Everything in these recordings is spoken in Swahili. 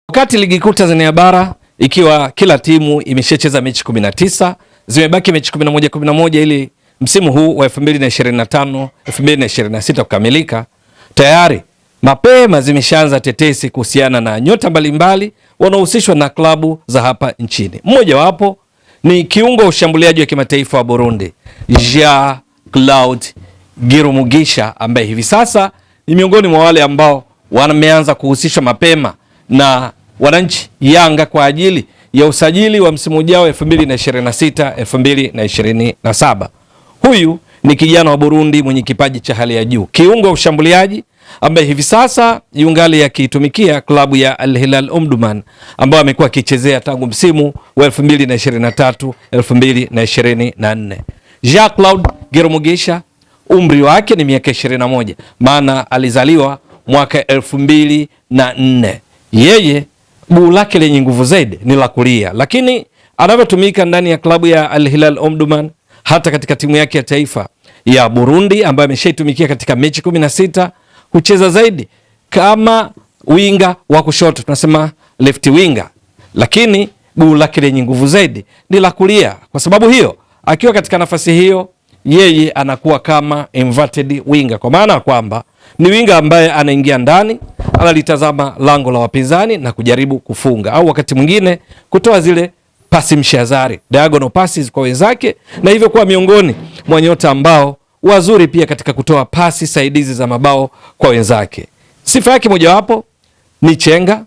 Wakati ligi kuu Tanzania bara ikiwa kila timu imeshacheza mechi 19, zimebaki mechi 11 ili msimu huu wa 2025 2026 kukamilika, tayari mapema zimeshaanza tetesi kuhusiana na nyota mbalimbali wanaohusishwa na klabu za hapa nchini. Mmoja wapo ni kiungo ushambuliaji wa kimataifa wa Burundi, Jean-Claude Girumugisha, ambaye hivi sasa ni miongoni mwa wale ambao wameanza kuhusishwa mapema na wananchi Yanga kwa ajili ya usajili wa msimu ujao 2026 2027. Huyu ni kijana wa Burundi mwenye kipaji cha hali ya juu, kiungo ushambuliaji ambaye hivi sasa yungali akitumikia klabu ya Al Hilal Omdurman ambayo amekuwa akichezea tangu msimu wa 2023 2024. Jean-Claude Girumugisha umri wake ni miaka 21, maana alizaliwa mwaka 2004. Yeye guu lake lenye nguvu zaidi ni la kulia, lakini anavyotumika ndani ya klabu ya Al Hilal Omdurman, hata katika timu yake ya taifa ya Burundi ambayo ameshaitumikia katika mechi 16, hucheza zaidi kama winga wa kushoto, tunasema left winger, lakini guu lake lenye nguvu zaidi ni la kulia. Kwa sababu hiyo, akiwa katika nafasi hiyo, yeye anakuwa kama inverted winger, kwa maana kwamba ni winga ambaye anaingia ndani, analitazama lango la wapinzani na kujaribu kufunga, au wakati mwingine kutoa zile pasi mshazari, diagonal passes kwa wenzake, na hivyo kuwa miongoni mwa nyota ambao wazuri pia katika kutoa pasi saidizi za mabao kwa wenzake. Sifa yake mojawapo ni chenga,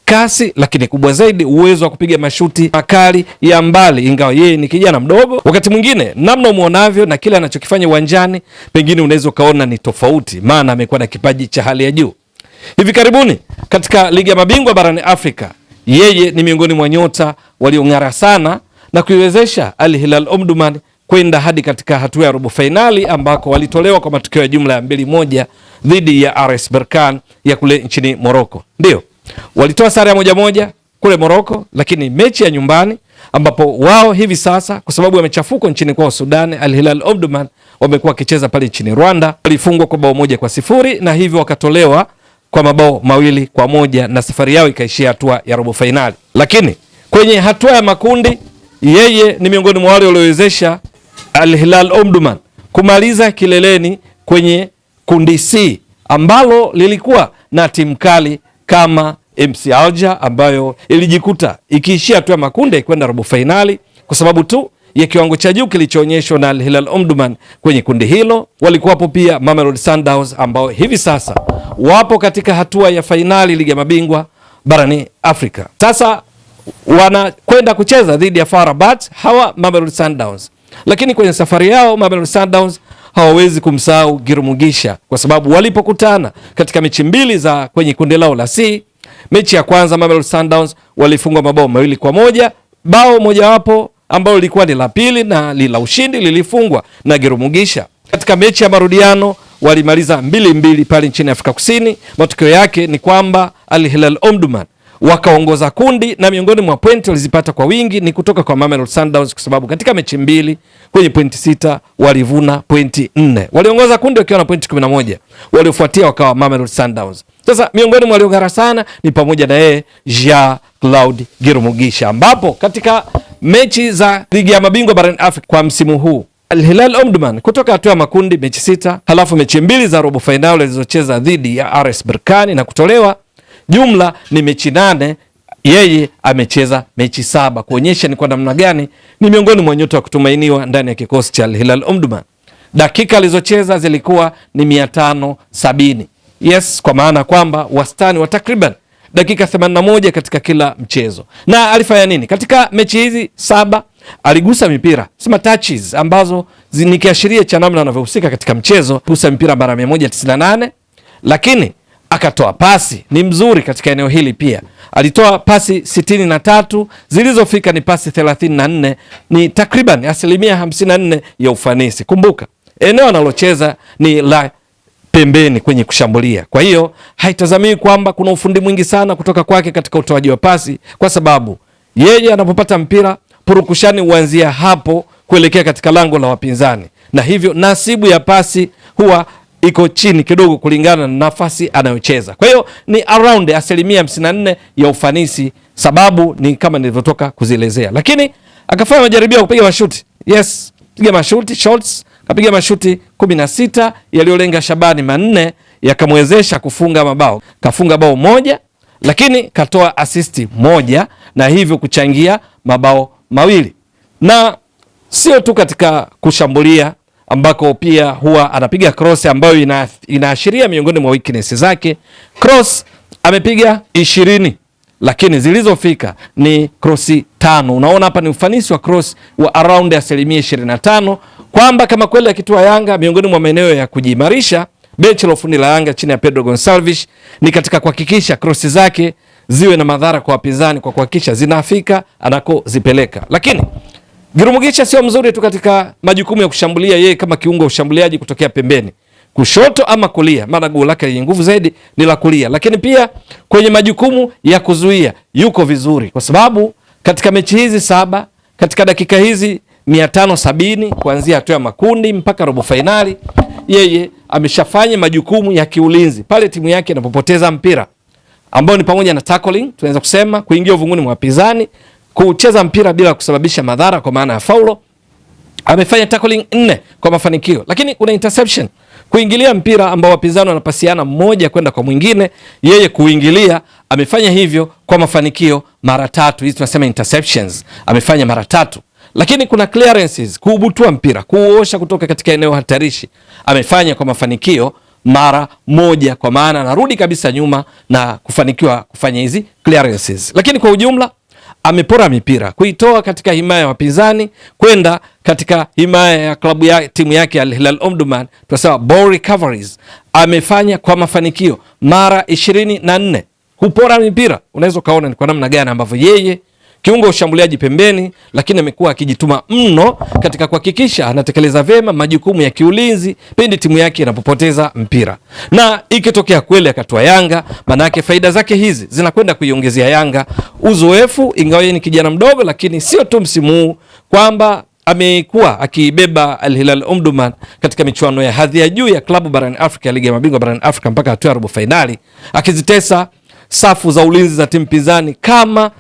kasi, lakini kubwa zaidi uwezo wa kupiga mashuti makali ya mbali, ingawa yeye ni kijana mdogo. Wakati mwingine namna umuonavyo na kile anachokifanya uwanjani, pengine unaweza kaona ni tofauti, maana amekuwa na kipaji cha hali ya juu. Hivi karibuni katika ligi ya mabingwa barani Afrika, yeye ni miongoni mwa nyota waliong'ara sana na kuiwezesha Al Hilal Omdurman kwenda hadi katika hatua ya robo finali, ambako walitolewa kwa matokeo ya jumla ya 2-1 dhidi ya RS Berkane ya kule nchini Morocco. Ndio walitoa sare ya 1-1 kule Morocco, lakini mechi ya nyumbani ambapo wao hivi sasa kwa sababu wamechafuka nchini kwao Sudan, Al Hilal Omdurman wamekuwa wakicheza pale nchini Rwanda, walifungwa kwa bao 1-0 na hivyo wakatolewa kwa mabao 2-1 na safari yao ikaishia hatua ya robo finali. Lakini kwenye hatua ya makundi, yeye ni miongoni mwa wale waliowezesha Al Hilal Omdurman kumaliza kileleni kwenye kundi C ambalo lilikuwa na timu kali kama MC Alger ambayo ilijikuta ikiishia hatua ya makundi kwenda robo finali kwa sababu tu ya kiwango cha juu kilichoonyeshwa na Al Hilal Omdurman kwenye kundi hilo. Walikuwapo pia Mamelodi Sundowns ambao hivi sasa wapo katika hatua ya fainali ligi ya mabingwa barani Afrika. Sasa wanakwenda kucheza dhidi ya FAR Rabat, hawa Mamelodi Sundowns. Lakini kwenye safari yao Mamelodi Sundowns hawawezi kumsahau Girumugisha, kwa sababu walipokutana katika mechi mbili za kwenye kundi lao la C, mechi ya kwanza Mamelodi Sundowns walifungwa mabao 2-1, bao mojawapo ambalo lilikuwa ni la pili na la ushindi lilifungwa na Girumugisha. Katika mechi ya marudiano walimaliza 2-2 pale nchini Afrika Kusini. Matokeo yake ni kwamba Al Hilal Omdurman wakaongoza kundi, na miongoni mwa pointi walizipata kwa wingi ni kutoka kwa Mamelodi Sundowns, kwa sababu katika mechi mbili kwenye pointi 6 walivuna pointi 4. Waliongoza kundi wakiwa na pointi 11, waliofuatia wakawa Mamelodi Sundowns. Sasa miongoni mwa waliong'ara sana ni pamoja na yeye Jean-Claude Girumugisha, ambapo katika mechi za ligi ya mabingwa barani Afrika kwa msimu huu Al Hilal Omdurman kutoka hatua ya makundi mechi 6, halafu mechi mbili za robo finali zilizocheza dhidi ya RS Berkane na kutolewa, jumla ni mechi 8, yeye amecheza mechi 7, kuonyesha ni kwa namna gani ni miongoni mwa nyota wa kutumainiwa ndani ya kikosi cha Al Hilal Omdurman. Dakika alizocheza zilikuwa ni 570. Yes, kwa maana kwamba wastani wa takriban dakika 81 katika kila mchezo. Na alifanya nini? Katika mechi hizi 7 aligusa mipira, sema touches, ambazo ni kiashiria cha namna anavyohusika katika mchezo. Gusa mpira mara 198, lakini akatoa pasi, ni mzuri katika eneo hili pia. Alitoa pasi 63, zilizofika ni pasi 34, ni takriban asilimia 54 ya ufanisi. Kumbuka, eneo analocheza ni la pembeni kwenye kushambulia. Kwa hiyo haitazamii kwamba kuna ufundi mwingi sana kutoka kwake katika utoaji wa pasi, kwa sababu yeye anapopata mpira purukushani huanzia hapo kuelekea katika lango la wapinzani, na hivyo nasibu ya pasi huwa iko chini kidogo kulingana na nafasi anayocheza. Kwa hiyo ni around 54% ya ufanisi, sababu ni kama nilivyotoka kuzielezea. Lakini akafanya majaribio ya kupiga mashuti. Yes, piga mashuti shots, kapiga mashuti 16 yaliyolenga shabani, 4 yakamwezesha kufunga mabao. Kafunga bao moja, lakini katoa asisti moja na hivyo kuchangia mabao mawili. Na sio tu katika kushambulia ambako pia huwa anapiga cross ambayo inaashiria miongoni mwa weakness zake. Cross amepiga 20, lakini zilizofika ni cross 5. Unaona hapa ni ufanisi wa cross wa around 25%, kwamba kama kweli akitua Yanga miongoni mwa maeneo ya kujimarisha, benchi la ufundi la Yanga chini ya Pedro Gonçalves ni katika kuhakikisha cross zake ziwe na madhara kwa wapinzani, kwa kuhakikisha zinafika anakozipeleka. Lakini Girumugisha sio mzuri tu katika majukumu ya kushambulia, yeye kama kiungo ushambuliaji kutokea pembeni, kushoto ama kulia, maana goli lake lenye nguvu zaidi ni la kulia. Lakini pia kwenye majukumu ya kuzuia yuko vizuri, kwa sababu katika mechi hizi 7, katika dakika hizi 570 kuanzia hatua ya makundi mpaka robo finali, yeye ameshafanya majukumu ya kiulinzi pale timu yake inapopoteza mpira, ambao ni pamoja na tackling, tunaweza kusema kuingia uvunguni mwa wapinzani, kucheza mpira bila kusababisha madhara kwa maana ya faulo. Amefanya tackling 4 kwa mafanikio, lakini kuna interception, kuingilia mpira ambao wapinzani wanapasiana mmoja kwenda kwa mwingine, yeye kuingilia, amefanya hivyo kwa mafanikio mara 3. Hizi tunasema interceptions, amefanya mara 3. Lakini kuna clearances, kuubutua mpira, kuosha kutoka katika eneo hatarishi, amefanya kwa mafanikio mara 1, kwa maana anarudi kabisa nyuma na kufanikiwa kufanya hizi clearances. Lakini kwa ujumla amepora mipira, kuitoa katika himaya ya wapinzani kwenda katika himaya ya klabu ya timu yake Al Hilal Omdurman, tunasema ball recoveries, amefanya kwa mafanikio mara 24. Kupora mipira, unaweza kaona ni kwa namna gani ambavyo yeye kiungo ushambuliaji pembeni, lakini amekuwa akijituma mno katika kuhakikisha anatekeleza vema majukumu ya kiulinzi pindi timu yake inapopoteza mpira. Na ikitokea kweli akatoa Yanga, maana yake faida zake hizi zinakwenda kuiongezea Yanga uzoefu, ingawa ni kijana mdogo, lakini sio tu msimu huu kwamba amekuwa akibeba Al Hilal Omdurman katika michuano ya hadhi ya juu ya klabu barani Afrika, ya ligi ya mabingwa barani Afrika mpaka hatua ya robo finali, akizitesa safu za ulinzi za timu pinzani kama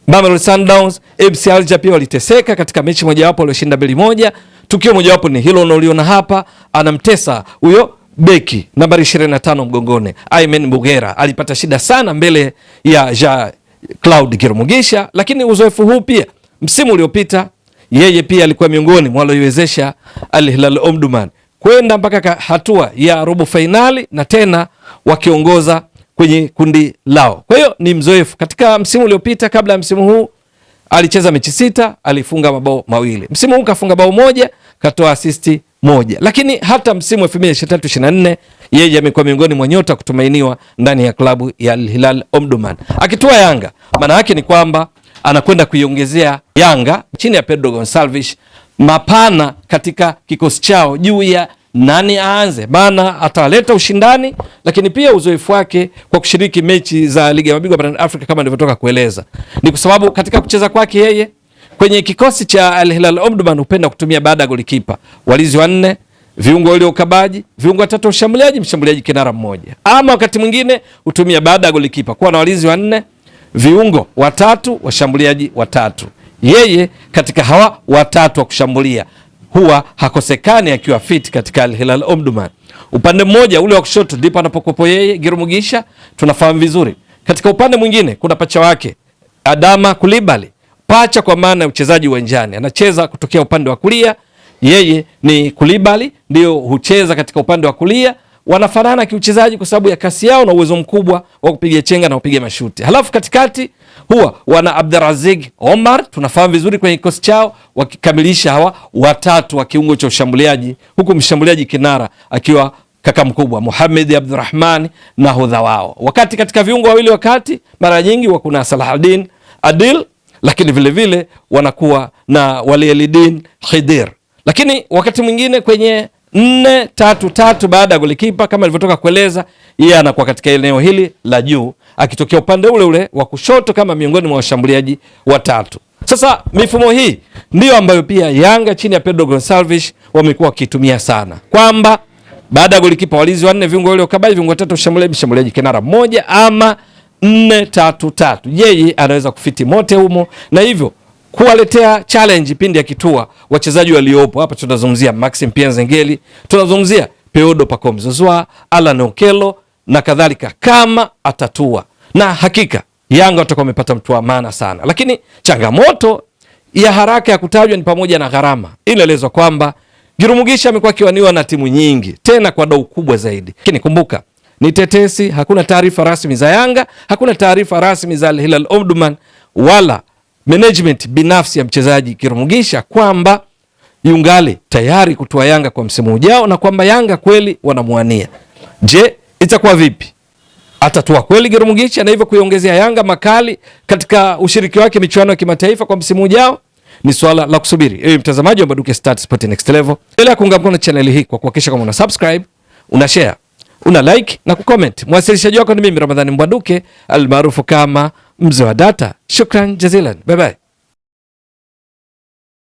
Mamelodi Sundowns. MC Alger pia waliteseka katika mechi mojawapo walioshinda 2-1. Tukio mojawapo ni hilo unaoliona hapa, anamtesa huyo beki nambari 25 mgongone, Aymen Bugera alipata shida sana mbele ya Jean Claude Girumugisha. Lakini uzoefu huu pia msimu uliopita yeye pia alikuwa miongoni mwa walioiwezesha Al Hilal Omdurman kwenda mpaka hatua ya robo finali na tena wakiongoza kwenye kundi lao. Kwa hiyo ni mzoefu. Katika msimu uliopita kabla ya msimu huu alicheza mechi 6, alifunga mabao 2. Msimu huu kafunga bao 1, katoa asisti 1. Lakini hata msimu 2023-24 yeye amekuwa miongoni mwa nyota kutumainiwa ndani ya klabu ya Al Hilal Omdurman. Akitua Yanga, maana yake ni kwamba anakwenda kuiongezea Yanga chini ya Pedro Gonçalves mapana katika kikosi chao juu ya nani aanze, maana ataleta ushindani, lakini pia uzoefu wake kwa kushiriki mechi za ligi ya mabingwa barani Afrika kama nilivyotoka kueleza. Ni kwa sababu katika kucheza kwake yeye kwenye kikosi cha Al Hilal Omdurman hupenda kutumia baada ya golikipa walinzi 4, viungo wale ukabaji, viungo 3 ushambuliaji, mshambuliaji kinara mmoja. Ama wakati mwingine hutumia baada ya golikipa kuwa na walinzi 4, viungo 3, washambuliaji 3. Yeye katika hawa 3 wa kushambulia huwa hakosekani akiwa fit katika Al Hilal Omdurman. Upande mmoja ule wa kushoto ndipo anapokuwa yeye Girumugisha, tunafahamu vizuri. Katika upande mwingine kuna pacha wake Adama Coulibaly, pacha kwa maana ya uchezaji uwanjani, anacheza kutokea upande wa kulia. Yeye ni Coulibaly ndio hucheza katika upande wa kulia. Wanafanana kiuchezaji kwa sababu ya kasi yao na uwezo mkubwa wa kupiga chenga na kupiga mashuti. Halafu katikati huwa wana Abderazzaq Omar, tunafahamu vizuri kwenye kikosi chao, wakikamilisha hawa 3 wa kiungo cha ushambuliaji, huku mshambuliaji kinara akiwa kaka mkubwa Mohamed Abdurrahman na hodha wao. Wakati katika viungo wawili wakati mara nyingi kuna Salahuddin Adil, lakini vile vile wanakuwa na Walieldin Khidir. Lakini wakati mwingine kwenye 4-3-3 baada ya golikipa kama nilivyotoka kueleza, yeye anakuwa katika eneo hili la juu akitokea upande ule ule wa kushoto kama miongoni mwa washambuliaji 3. Sasa mifumo hii ndio ambayo pia Yanga chini ya Pedro Gonçalves wamekuwa wakitumia sana, kwamba baada ya golikipa walinzi 4, viungo wale wakabaji, viungo 3, mshambuliaji kinara mmoja, ama 4-3-3. Yeye anaweza kufiti mote humo na hivyo kuwaletea challenge pindi akitua wachezaji waliopo hapa. Tunazungumzia Maxim Pia Nzengeli, tunazungumzia Peodo Pacome Zouzoua, Alan Okello na kadhalika, kama atatua, na hakika Yanga watakuwa wamepata mtu wa maana sana. Lakini changamoto ya haraka ya kutajwa ni pamoja na gharama. Inaelezwa kwamba Giru Mugisha amekuwa akiwaniwa na timu nyingi, tena kwa dau kubwa zaidi. Lakini kumbuka, ni tetesi, hakuna taarifa rasmi za Yanga, hakuna taarifa rasmi za Al Hilal Omdurman wala management binafsi ya mchezaji Giru Mugisha kwamba yungali tayari kutoa Yanga kwa msimu ujao na kwamba Yanga kweli wanamwania. Je, itakuwa vipi? Atatua kweli Giru Mugisha na hivyo kuiongezea Yanga makali katika ushiriki wake michuano ya kimataifa kwa msimu ujao? Ni swala la kusubiri. Ewe mtazamaji wa Mbwaduke Stats Sport Next Level, endelea kuunga mkono channel hii kwa kuhakikisha kama una subscribe, una share, una like na kucomment. Mwasilishaji wako ni mimi Ramadhani Mbwaduke almaarufu kama Mzee wa Data. Shukran jazilan. Bye bye.